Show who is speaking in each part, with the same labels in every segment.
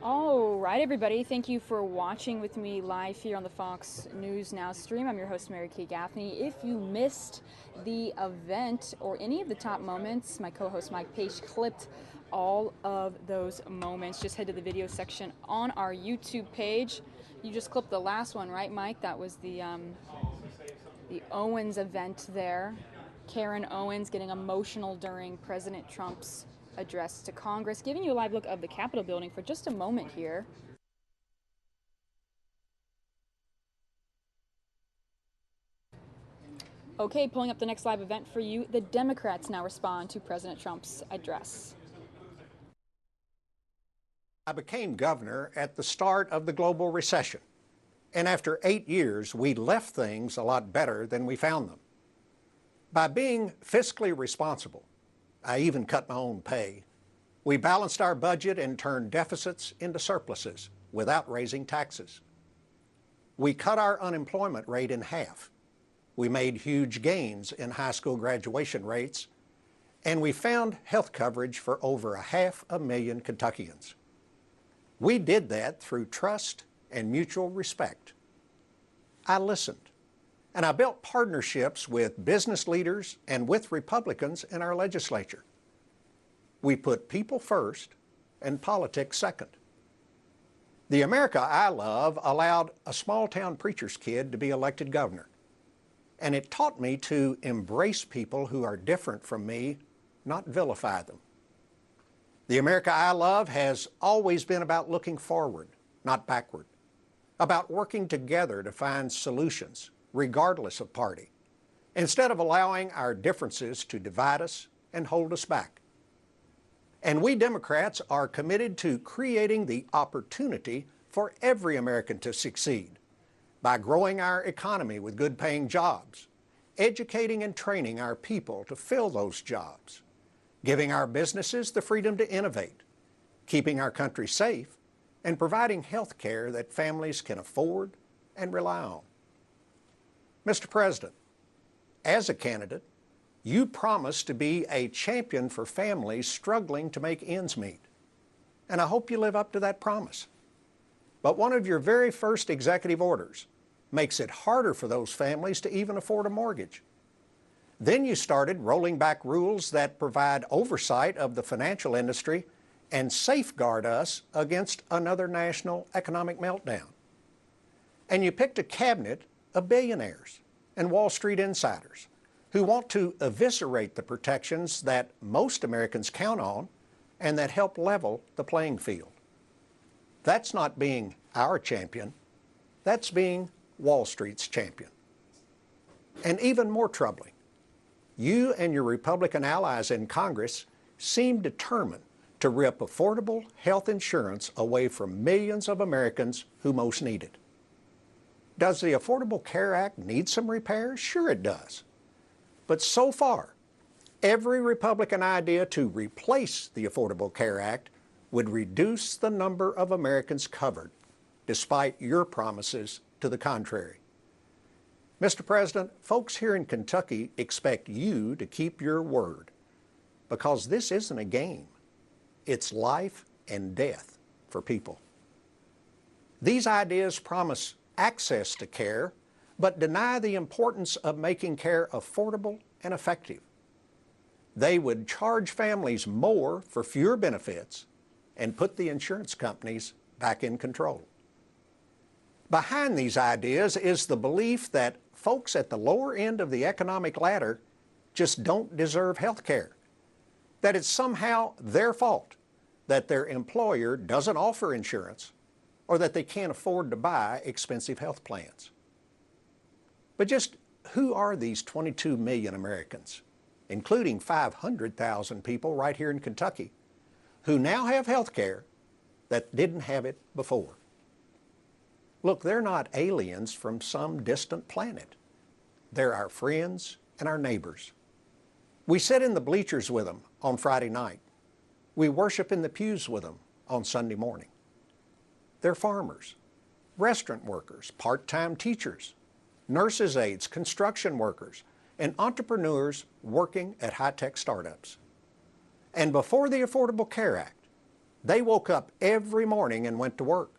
Speaker 1: All right, everybody. Thank you for watching with me live here on the Fox News Now stream. I'm your host, Mary Kay Gaffney. If you missed the event or any of the top moments, my co-host Mike Page clipped all of those moments. Just head to the video section on our YouTube page. You just clipped the last one, right, Mike? That was the Owens event there. Karen Owens getting emotional during President Trump's address to Congress. Giving you a live look of the Capitol building for just a moment here. Okay, pulling up the next live event for you. The Democrats now respond to President Trump's address.
Speaker 2: I became governor at the start of the global recession. And after 8 years, we left things a lot better than we found them. By being fiscally responsible, I even cut my own pay. We balanced our budget and turned deficits into surpluses without raising taxes. We cut our unemployment rate in half. We made huge gains in high school graduation rates, and we found health coverage for over 500,000 Kentuckians. We did that through trust and mutual respect. I listened, and I built partnerships with business leaders and with Republicans in our legislature. We put people first and politics second. The America I love allowed a small-town preacher's kid to be elected governor, and it taught me to embrace people who are different from me, not vilify them. The America I love has always been about looking forward, not backward, about working together to find solutions, regardless of party, instead of allowing our differences to divide us and hold us back. And we Democrats are committed to creating the opportunity for every American to succeed by growing our economy with good-paying jobs, educating and training our people to fill those jobs, giving our businesses the freedom to innovate, keeping our country safe, and providing health care that families can afford and rely on. Mr. President, as a candidate, you promised to be a champion for families struggling to make ends meet, and I hope you live up to that promise. But one of your very first executive orders makes it harder for those families to even afford a mortgage. Then you started rolling back rules that provide oversight of the financial industry and safeguard us against another national economic meltdown. And you picked a cabinet of billionaires and Wall Street insiders who want to eviscerate the protections that most Americans count on and that help level the playing field. That's not being our champion, that's being Wall Street's champion. And even more troubling, you and your Republican allies in Congress seem determined to rip affordable health insurance away from millions of Americans who most need it. Does the Affordable Care Act need some repairs? Sure it does. But so far, every Republican idea to replace the Affordable Care Act would reduce the number of Americans covered, despite your promises to the contrary. Mr. President, folks here in Kentucky expect you to keep your word, because this isn't a game. It's life and death for people. These ideas promise access to care, but deny the importance of making care affordable and effective. They would charge families more for fewer benefits and put the insurance companies back in control. Behind these ideas is the belief that folks at the lower end of the economic ladder just don't deserve health care, that it's somehow their fault that their employer doesn't offer insurance or that they can't afford to buy expensive health plans. But just who are these 22 million Americans, including 500,000 people right here in Kentucky, who now have health care that didn't have it before? Look, they're not aliens from some distant planet. They're our friends and our neighbors. We sit in the bleachers with them on Friday night. We worship in the pews with them on Sunday morning. They're farmers, restaurant workers, part-time teachers, nurses' aides, construction workers, and entrepreneurs working at high-tech startups. And before the Affordable Care Act, They woke up every morning and went to work,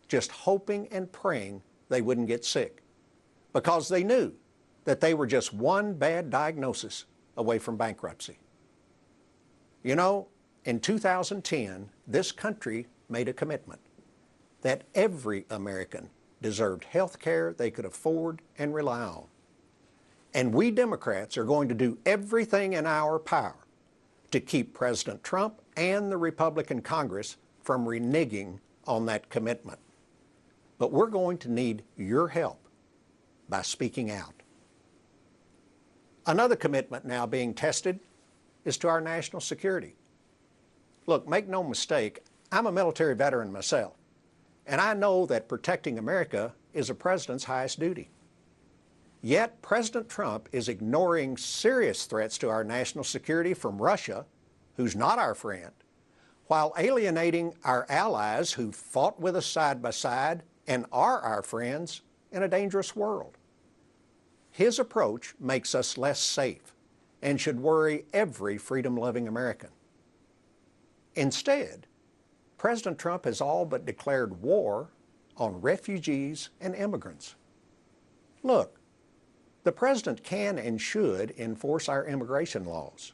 Speaker 2: just hoping and praying they wouldn't get sick, because they knew that they were just one bad diagnosis away from bankruptcy. You know, in 2010, this country made a commitment that every American deserved health care they could afford and rely on. And we Democrats are going to do everything in our power to keep President Trump and the Republican Congress from reneging on that commitment. But we're going to need your help by speaking out. Another commitment now being tested is to our national security. Look, make no mistake, I'm a military veteran myself, and I know that protecting America is a president's highest duty. Yet President Trump is ignoring serious threats to our national security from Russia, who's not our friend, while alienating our allies who fought with us side by side and are our friends in a dangerous world. His approach makes us less safe and should worry every freedom-loving American. Instead, President Trump has all but declared war on refugees and immigrants. Look, the president can and should enforce our immigration laws,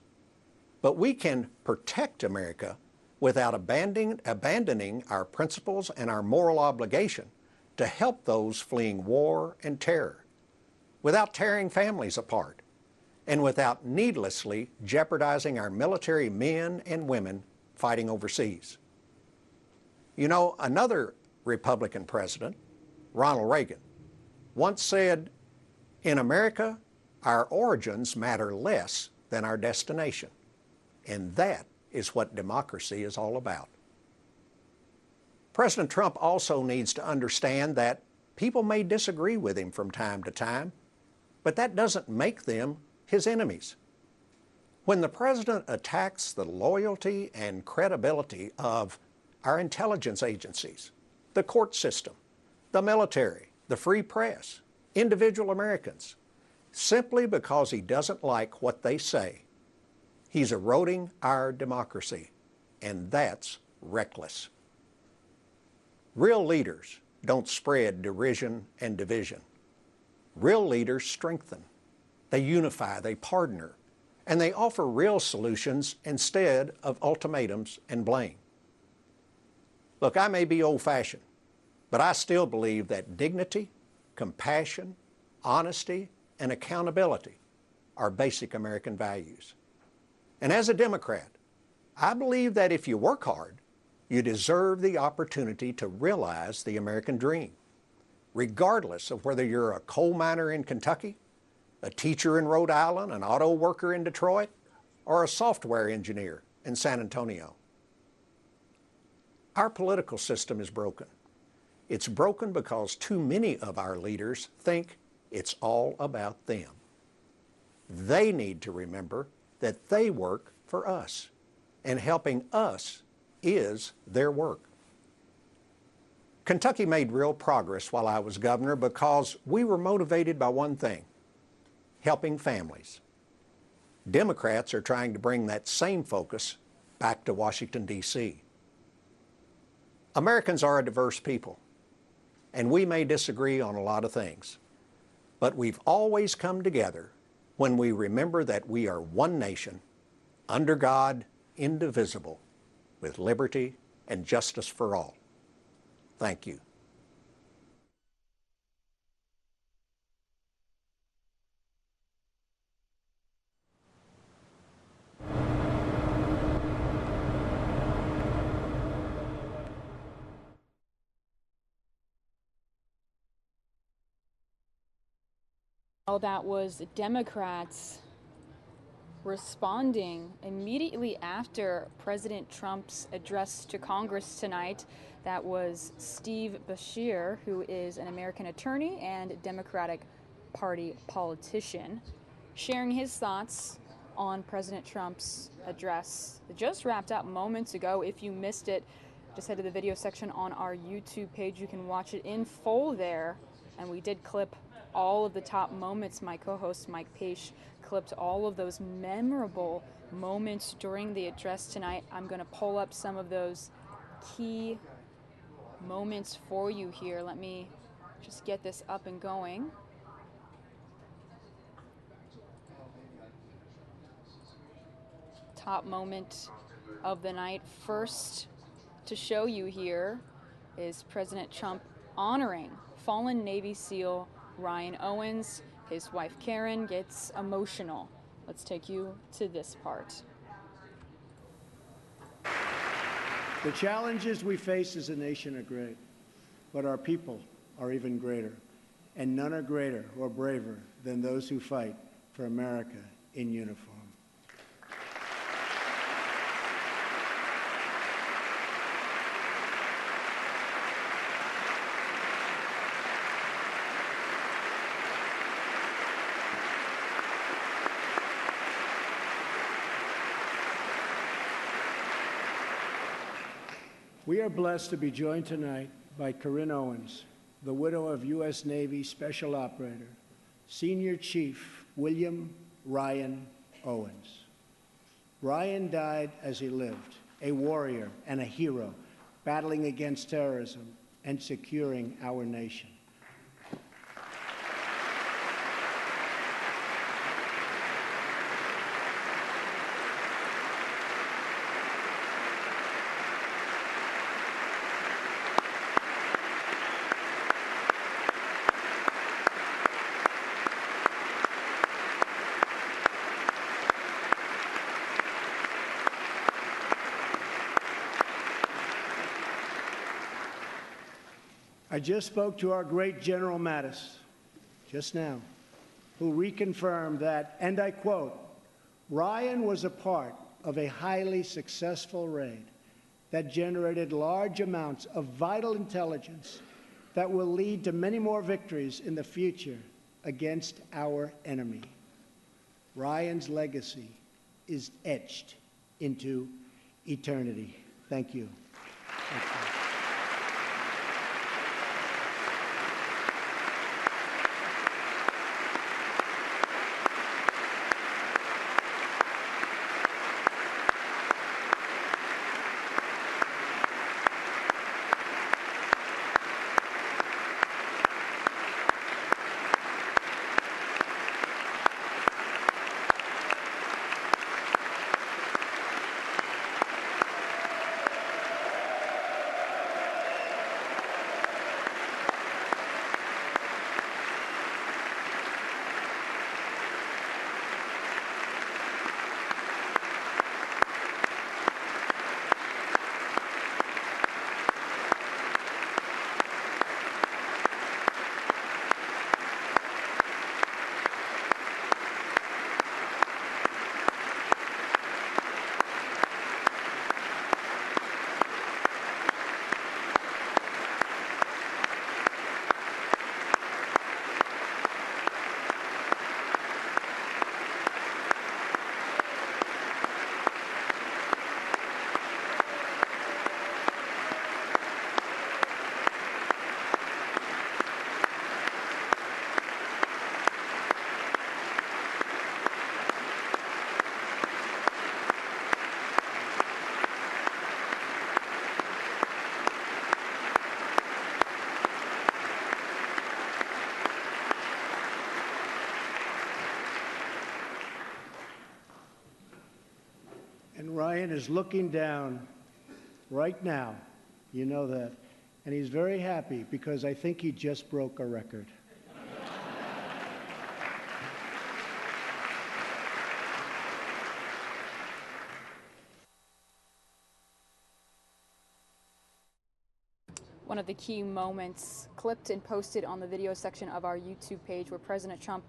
Speaker 2: but we can protect America without abandoning our principles and our moral obligation to help those fleeing war and terror, without tearing families apart, and without needlessly jeopardizing our military men and women fighting overseas. You know, another Republican president, Ronald Reagan, once said, "In America, our origins matter less than our destination." And that is what democracy is all about. President Trump also needs to understand that people may disagree with him from time to time, but that doesn't make them his enemies. When the president attacks the loyalty and credibility of our intelligence agencies, the court system, the military, the free press, individual Americans, simply because he doesn't like what they say, he's eroding our democracy, and that's reckless. Real leaders don't spread derision and division. Real leaders strengthen. They unify, they partner, and they offer real solutions instead of ultimatums and blame. Look, I may be old-fashioned, but I still believe that dignity, compassion, honesty, and accountability are basic American values. And as a Democrat, I believe that if you work hard, you deserve the opportunity to realize the American dream, regardless of whether you're a coal miner in Kentucky, a teacher in Rhode Island, an auto worker in Detroit, or a software engineer in San Antonio. Our political system is broken. It's broken because too many of our leaders think it's all about them. They need to remember that they work for us, and helping us is their work. Kentucky made real progress while I was governor because we were motivated by one thing: helping families. Democrats are trying to bring that same focus back to Washington, D.C. Americans are a diverse people, and we may disagree on a lot of things, but we've always come together when we remember that we are one nation, under God, indivisible, with liberty and justice for all. Thank you.
Speaker 1: Well, that was Democrats responding immediately after President Trump's address to Congress tonight. That was Steve Beshear, who is an American attorney and Democratic Party politician, sharing his thoughts on President Trump's address. It just wrapped up moments ago. If you missed it, just head to the video section on our YouTube page. You can watch it in full there. And we did clip all of the top moments. My co-host Mike Page clipped all of those memorable moments during the address tonight. I'm going to pull up some of those key moments for you here. Let me just get this up and going. Top moment of the night. First to show you here is President Trump honoring fallen Navy SEAL Ryan Owens. His wife Karen gets emotional. Let's take you to this part.
Speaker 3: The challenges we face as a nation are great, but our people are even greater, and none are greater or braver than those who fight for America in uniform. We are blessed to be joined tonight by Corinne Owens, the widow of U.S. Navy Special Operator, Senior Chief William Ryan Owens. Ryan died as he lived, a warrior and a hero, battling against terrorism and securing our nation. I just spoke to our great General Mattis just now, who reconfirmed that, and I quote, "Ryan was a part of a highly successful raid that generated large amounts of vital intelligence that will lead to many more victories in the future against our enemy." Ryan's legacy is etched into eternity. Thank you. Thank you. Ryan is looking down right now, you know that, and he's very happy because I think he just broke a record.
Speaker 1: One of the key moments clipped and posted on the video section of our YouTube page where President Trump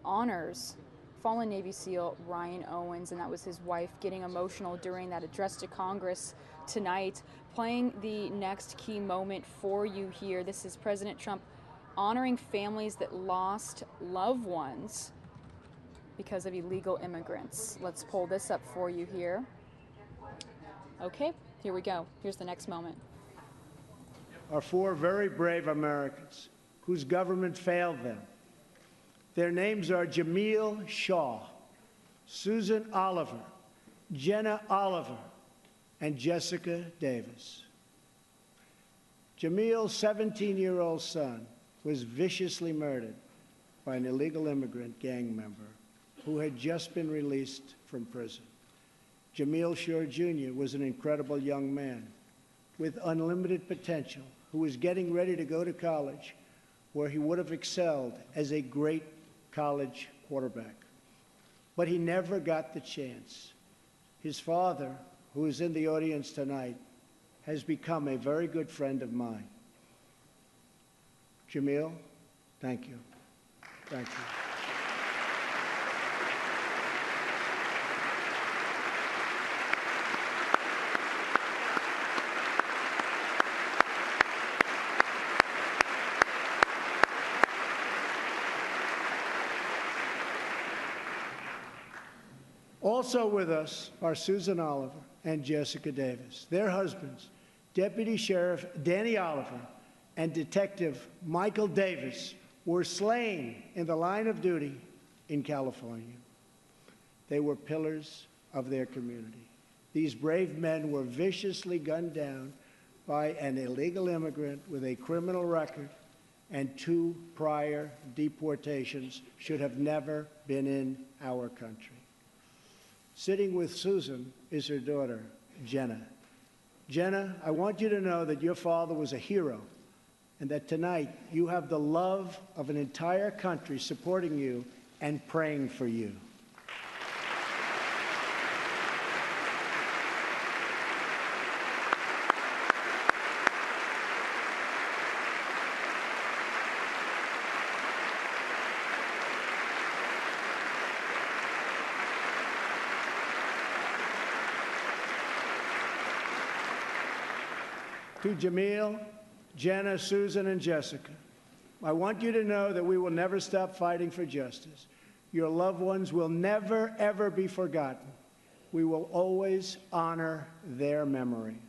Speaker 1: honors fallen Navy SEAL Ryan Owens, and that was his wife getting emotional during that address to Congress tonight. Playing the next key moment for you here. This is President Trump honoring families that lost loved ones because of illegal immigrants. Let's pull this up for you here. Okay, here we go. Here's the next moment.
Speaker 3: Are four very brave Americans whose government failed them. Their names are Jamil Shaw, Susan Oliver, Jenna Oliver, and Jessica Davis. Jamil's 17-year-old son was viciously murdered by an illegal immigrant gang member who had just been released from prison. Jamil Shore Jr. was an incredible young man with unlimited potential who was getting ready to go to college, where he would have excelled as a great college quarterback. But he never got the chance. His father, who is in the audience tonight, has become a very good friend of mine. Jamil, thank you. Thank you. Also with us are Susan Oliver and Jessica Davis. Their husbands, Deputy Sheriff Danny Oliver and Detective Michael Davis, were slain in the line of duty in California. They were pillars of their community. These brave men were viciously gunned down by an illegal immigrant with a criminal record and 2 prior deportations, should have never been in our country. Sitting with Susan is her daughter, Jenna. Jenna, I want you to know that your father was a hero and that tonight you have the love of an entire country supporting you and praying for you. To Jamil, Jenna, Susan, and Jessica, I want you to know that we will never stop fighting for justice. Your loved ones will never, ever be forgotten. We will always honor their memory.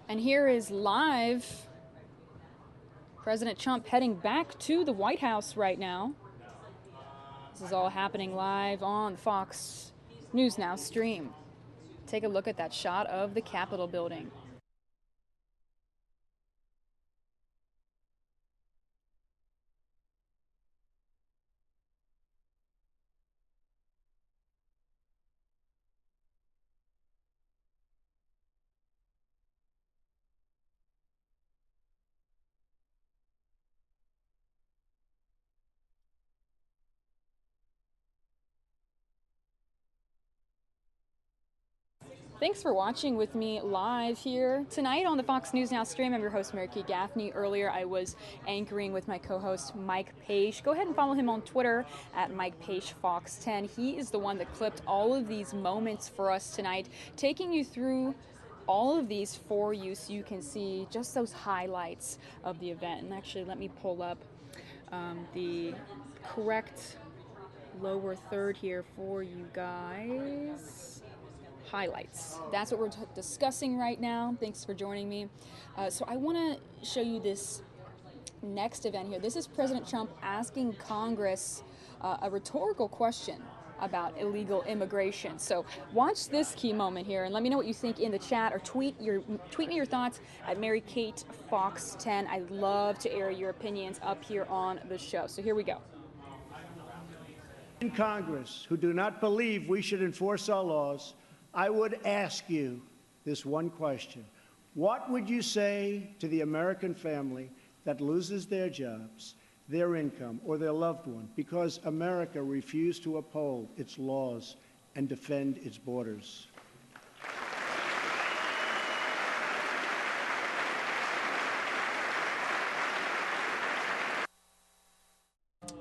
Speaker 1: And here is live President Trump heading back to the White House right now. This is all happening live on Fox News Now stream. Take a look at that shot of the Capitol building. Thanks for watching with me live here tonight on the Fox News Now stream. I'm your host, Mary Kay Gaffney. Earlier, I was anchoring with my co-host, Mike Page. Go ahead and follow him on Twitter at MikePageFox10. He is the one that clipped all of these moments for us tonight, taking you through all of these for you so you can see just those highlights of the event. And actually, let me pull up the correct lower third here for you guys. Highlights. That's what we're discussing right now. Thanks for joining me. So I want to show you this next event here. This is President Trump asking Congress a rhetorical question about illegal immigration. So watch this key moment here and let me know what you think in the chat, or tweet me your thoughts at Mary Kate Fox 10. I'd love to air your opinions up here on the show. So here we go.
Speaker 3: In Congress who do not believe we should enforce our laws, I would ask you this one question. What would you say to the American family that loses their jobs, their income, or their loved one because America refused to uphold its laws and defend its borders?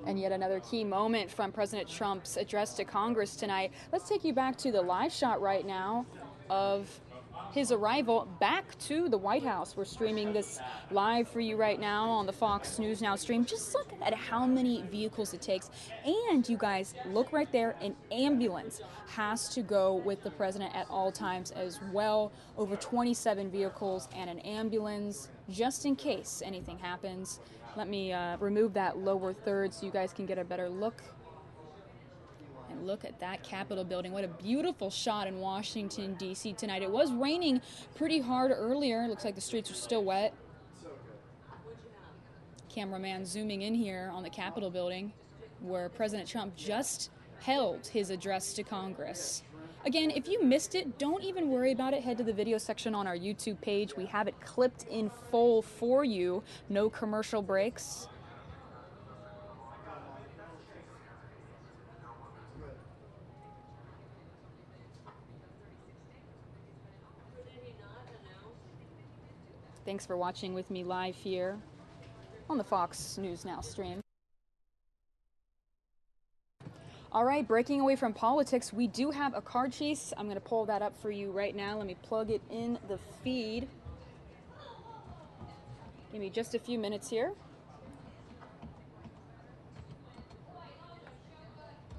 Speaker 1: And yet another key moment from President Trump's address to Congress tonight. Let's take you back to the live shot right now of his arrival back to the White House. We're streaming this live for you right now on the Fox News Now stream. Just look at how many vehicles it takes. And you guys, look right there, an ambulance has to go with the president at all times as well. Over 27 vehicles and an ambulance just in case anything happens. Let me remove that lower third so you guys can get a better look look at that Capitol building. What a beautiful shot in Washington, D.C. tonight. It was raining pretty hard earlier. Looks like the streets are still wet. Cameraman zooming in here on the Capitol building where President Trump just held his address to Congress. Again, if you missed it, don't even worry about it. Head to the video section on our YouTube page. We have it clipped in full for you. No commercial breaks. Thanks for watching with me live here on the Fox News Now stream. All right, breaking away from politics, we do have a car chase. I'm going to pull that up for you right now. Let me plug it in the feed. Give me just a few minutes here.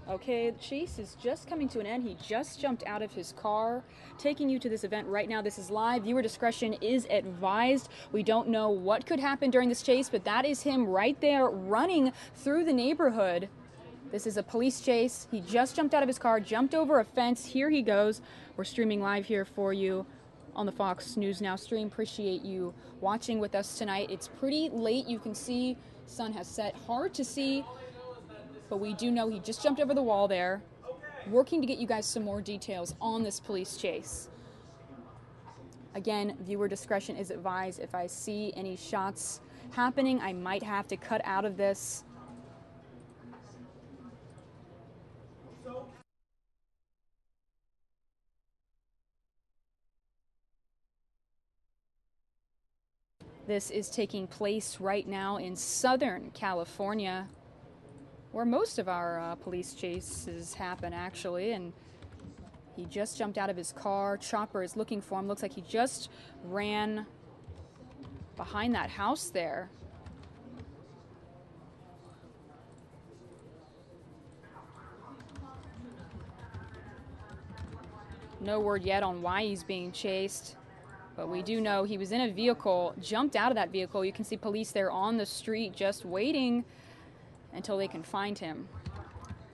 Speaker 1: Okay, the chase is just coming to an end. He just jumped out of his car, taking you to this event right now. This is live. Viewer discretion is advised. We don't know what could happen during this chase, but that is him right there running through the neighborhood. This is a police chase. He just jumped out of his car, jumped over a fence. Here he goes. We're streaming live here for you on the Fox News Now stream. Appreciate you watching with us tonight. It's pretty late. You can see sun has set. Hard to see, but we do know he just jumped over the wall there, working to get you guys some more details on this police chase. Again, viewer discretion is advised. If I see any shots happening, I might have to cut out of this. This is taking place right now in Southern California, where most of our police chases happen, actually. And he just jumped out of his car. Chopper is looking for him. Looks like he just ran behind that house there. No word yet on why he's being chased. But we do know he was in a vehicle, jumped out of that vehicle. You can see police there on the street just waiting until they can find him.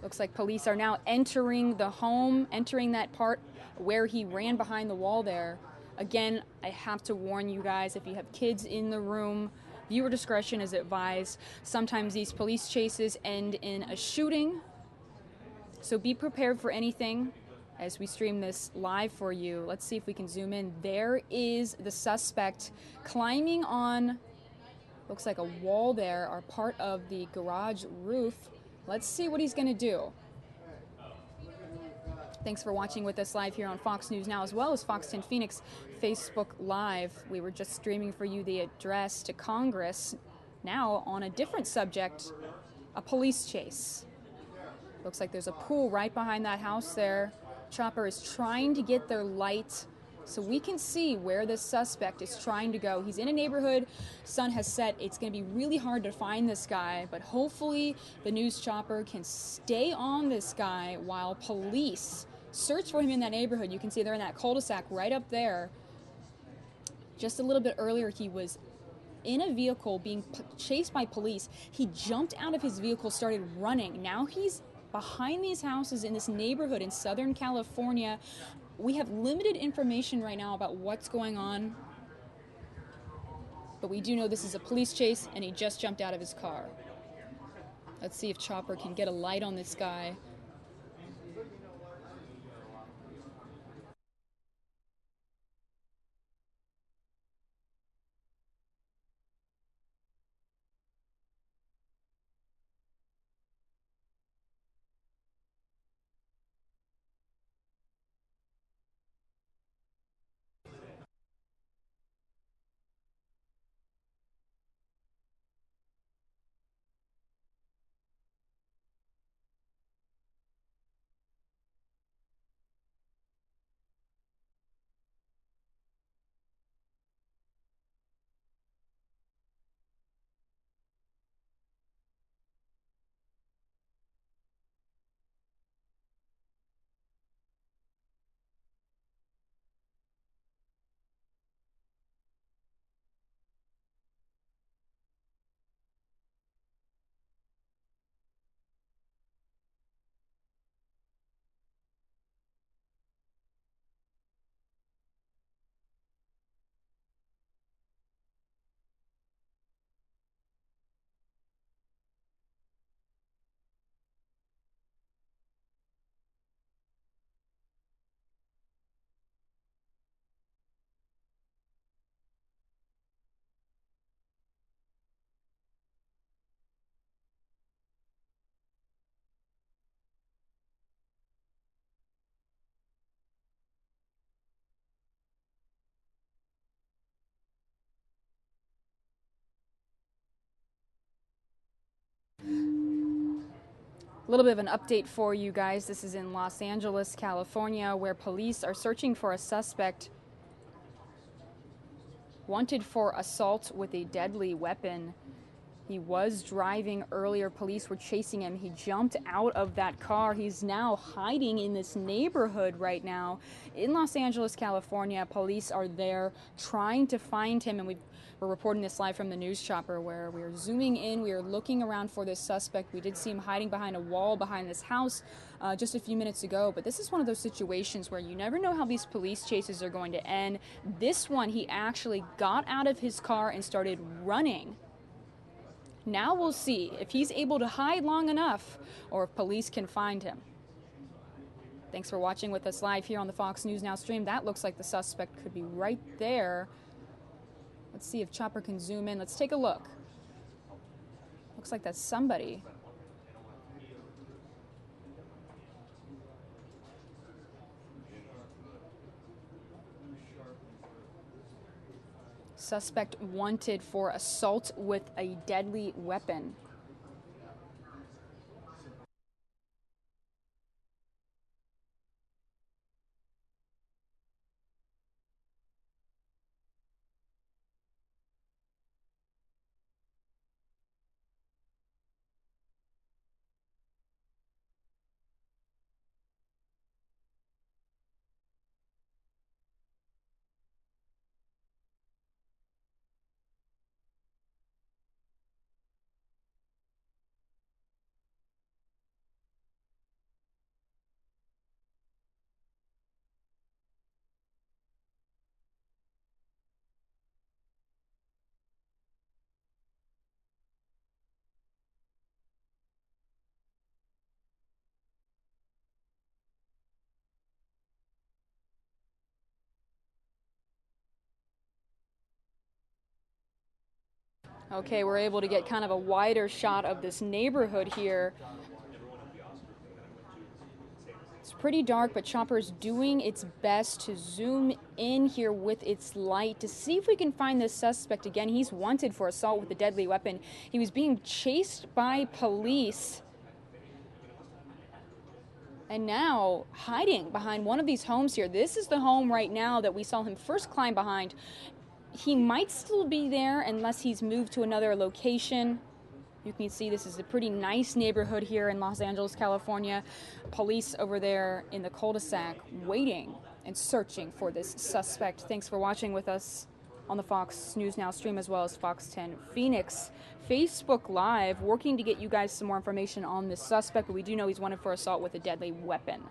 Speaker 1: Looks like police are now entering the home, entering that part where he ran behind the wall there. Again, I have to warn you guys, if you have kids in the room, viewer discretion is advised. Sometimes these police chases end in a shooting, so be prepared for anything. As we stream this live for you, let's see if we can zoom in. There is the suspect climbing on, looks like a wall there, or part of the garage roof. Let's see what he's going to do. Thanks for watching with us live here on Fox News Now, as well as Fox 10 Phoenix Facebook Live. We were just streaming for you the address to Congress. Now on a different subject, a police chase. Looks like there's a pool right behind that house there. Chopper is trying to get their light so we can see where this suspect is trying to go. He's in a neighborhood, sun has set. It's going to be really hard to find this guy, but hopefully the news chopper can stay on this guy while police search for him in that neighborhood. You can see they're in that cul-de-sac right up there. Just a little bit earlier, he was in a vehicle being chased by police. He jumped out of his vehicle, started running. Now he's behind these houses in this neighborhood in Southern California. We have limited information right now about what's going on, but we do know this is a police chase and he just jumped out of his car. Let's see if Chopper can get a light on this guy. A little bit of an update for you guys. This is in Los Angeles, California, where police are searching for a suspect wanted for assault with a deadly weapon. He was driving earlier. Police were chasing him. He jumped out of that car. He's now hiding in this neighborhood right now in Los Angeles, California. Police are there trying to find him, and we're reporting this live from the news chopper where we are zooming in. We are looking around for this suspect. We did see him hiding behind a wall behind this house just a few minutes ago, but this is one of those situations where you never know how these police chases are going to end. This one, he actually got out of his car and started running. Now we'll see if he's able to hide long enough or if police can find him. Thanks for watching with us live here on the Fox News Now stream. That looks like the suspect could be right there. Let's see if Chopper can zoom in. Let's take a look. Looks like that's somebody. Suspect wanted for assault with a deadly weapon. Okay, we're able to get kind of a wider shot of this neighborhood here. It's pretty dark, but Chopper's doing its best to zoom in here with its light to see if we can find this suspect. Again, he's wanted for assault with a deadly weapon. He was being chased by police and now hiding behind one of these homes here. This is the home right now that we saw him first climb behind. He might still be there unless he's moved to another location. You can see this is a pretty nice neighborhood here in Los Angeles, California. Police over there in the cul-de-sac waiting and searching for this suspect. Thanks for watching with us on the Fox News Now stream, as well as Fox 10 Phoenix. Facebook Live, working to get you guys some more information on this suspect, but we do know he's wanted for assault with a deadly weapon.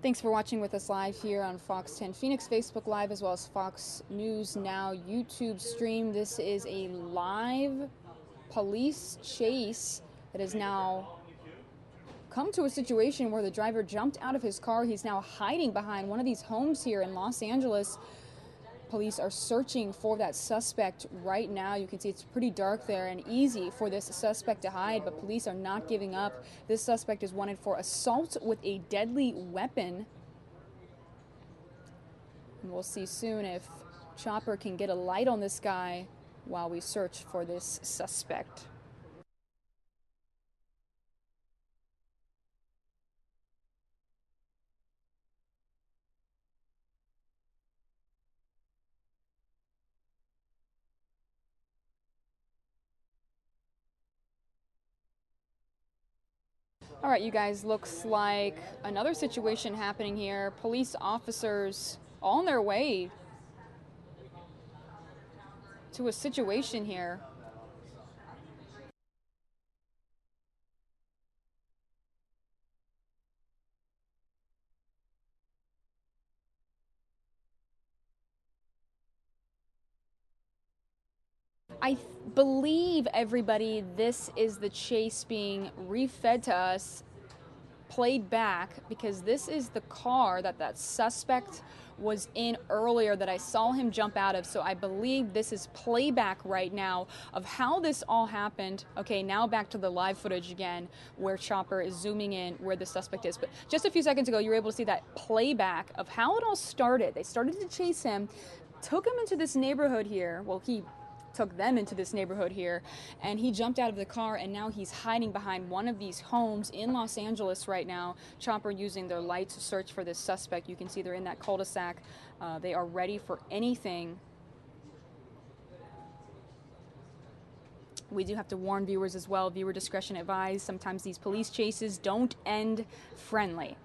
Speaker 1: Thanks for watching with us live here on Fox 10 Phoenix, Facebook Live, as well as Fox News Now YouTube stream. This is a live police chase that has now come to a situation where the driver jumped out of his car. He's now hiding behind one of these homes here in Los Angeles. Police are searching for that suspect right now. You can see it's pretty dark there and easy for this suspect to hide, but police are not giving up. This suspect is wanted for assault with a deadly weapon. And we'll see soon if Chopper can get a light on this guy while we search for this suspect. All right, you guys, looks like another situation happening here. Police officers on their way to a situation here. I believe, everybody, this is the chase being refed to us, played back, because this is the car that suspect was in earlier that I saw him jump out of. So I believe this is playback right now of how this all happened. Okay, now back to the live footage again where Chopper is zooming in where the suspect is. But just a few seconds ago, you were able to see that playback of how it all started. They started to chase him, took him into this neighborhood here. Well, he took them into this neighborhood here, and he jumped out of the car, and now he's hiding behind one of these homes in Los Angeles right now. Chopper using their light to search for this suspect. You can see they're in that cul-de-sac. They are ready for anything. We do have to warn viewers as well, viewer discretion advised. Sometimes these police chases don't end friendly.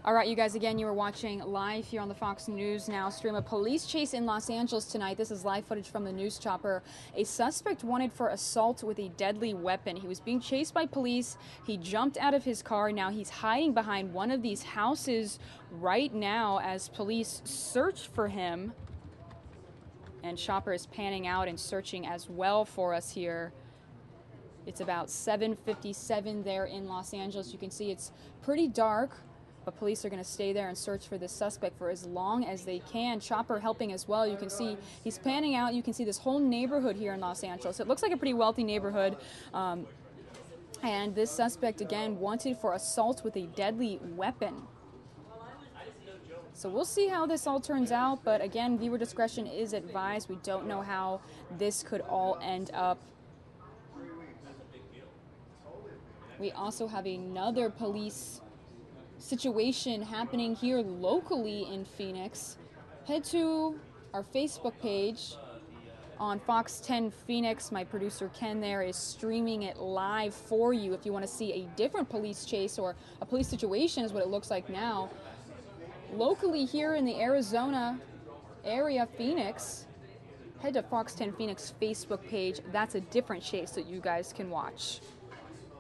Speaker 1: All right, you guys, again, you are watching live here on the Fox News Now stream. A police chase in Los Angeles tonight. This is live footage from the news chopper. A suspect wanted for assault with a deadly weapon. He was being chased by police. He jumped out of his car. Now he's hiding behind one of these houses right now as police search for him. And Chopper is panning out and searching as well for us here. It's about 7:57 there in Los Angeles. You can see it's pretty dark, but police are going to stay there and search for this suspect for as long as they can. Chopper helping as well. You can see he's panning out. You can see this whole neighborhood here in Los Angeles. It looks like a pretty wealthy neighborhood. And this suspect, again, wanted for assault with a deadly weapon. So we'll see how this all turns out. But again, viewer discretion is advised. We don't know how this could all end up. We also have another police situation happening here locally in Phoenix. Head to our Facebook page on Fox 10 Phoenix. My producer Ken there is streaming it live for you if you want to see a different police chase or a police situation is what it looks like now. Locally here in the Arizona area, Phoenix, head to Fox 10 Phoenix Facebook page. That's a different chase that you guys can watch.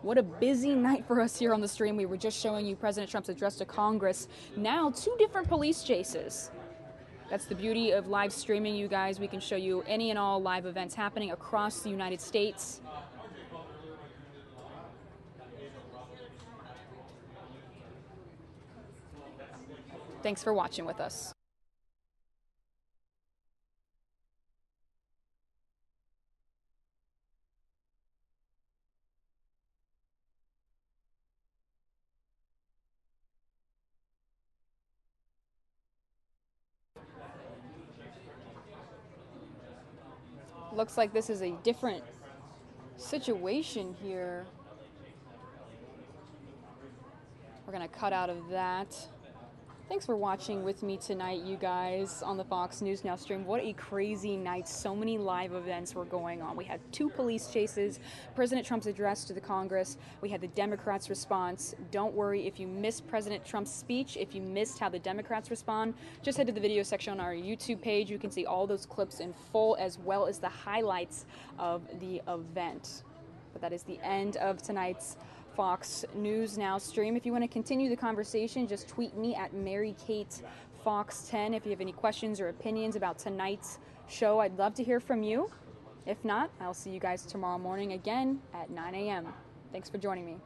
Speaker 1: What a busy night for us here on the stream. We were just showing you President Trump's address to Congress. Now, 2 different police chases. That's the beauty of live streaming, you guys. We can show you any and all live events happening across the United States. Thanks for watching with us. Looks like this is a different situation here. We're going to cut out of that. Thanks for watching with me tonight, you guys, on the Fox News Now stream. What a crazy night. So many live events were going on. We had 2 police chases, President Trump's address to the Congress. We had the Democrats' response. Don't worry if you missed President Trump's speech, if you missed how the Democrats respond, just head to the video section on our YouTube page. You can see all those clips in full as well as the highlights of the event. But that is the end of tonight's Fox News Now stream. If you want to continue the conversation, just tweet me at MaryKateFox10. If you have any questions or opinions about tonight's show, I'd love to hear from you. If not, I'll see you guys tomorrow morning again at 9 a.m. Thanks for joining me.